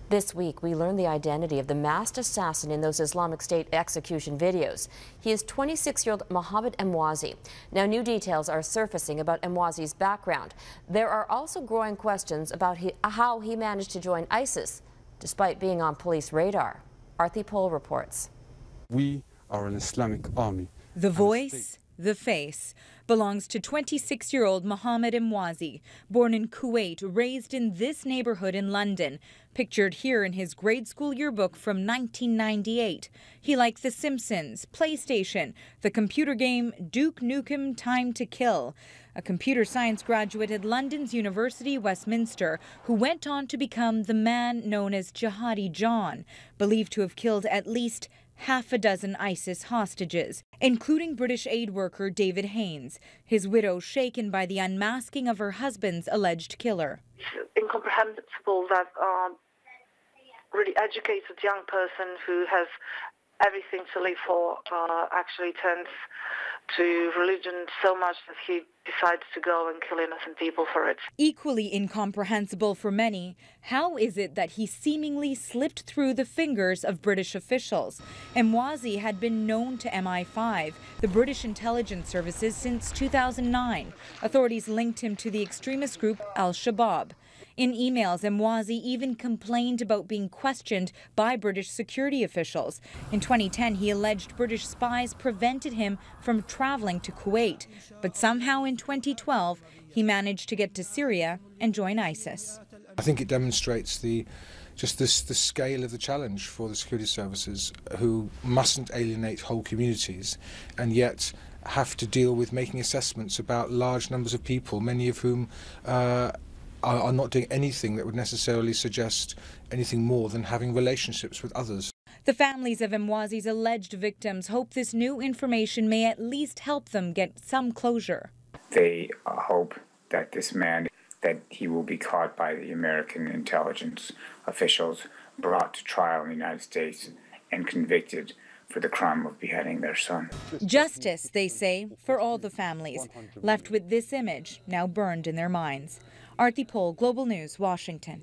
This week, we learned the identity of the masked assassin in those Islamic State execution videos. He is 26-year-old Mohammed Emwazi. Now, new details are surfacing about Emwazi's background. There are also growing questions about how he managed to join ISIS, despite being on police radar. Arthi Pol reports. We are an Islamic army. The voice, the face, belongs to 26-year-old Mohammed Emwazi, born in Kuwait, raised in this neighborhood in London, pictured here in his grade school yearbook from 1998. He liked The Simpsons, PlayStation, the computer game Duke Nukem Time to Kill. A computer science graduate at London's University, Westminster, who went on to become the man known as Jihadi John, believed to have killed at least half a dozen ISIS hostages, including British aid worker David Haynes, his widow shaken by the unmasking of her husband's alleged killer. It's incomprehensible that a really educated young person who has everything to live for actually turns to religion so much that he decides to go and kill innocent people for it. Equally incomprehensible for many, how is it that he seemingly slipped through the fingers of British officials? Emwazi had been known to MI5, the British intelligence services, since 2009. Authorities linked him to the extremist group Al-Shabaab. In emails, Emwazi even complained about being questioned by British security officials. In 2010, he alleged British spies prevented him from traveling to Kuwait. But somehow in 2012, he managed to get to Syria and join ISIS. I think it demonstrates the scale of the challenge for the security services, who mustn't alienate whole communities and yet have to deal with making assessments about large numbers of people, many of whom are not doing anything that would necessarily suggest anything more than having relationships with others. The families of Emwazi's alleged victims hope this new information may at least help them get some closure. They hope that this man, that he will be caught by the American intelligence officials, brought to trial in the United States, and convicted for the crime of beheading their son. Justice, they say, for all the families, left with this image now burned in their minds. Arthi Pol, Global News, Washington.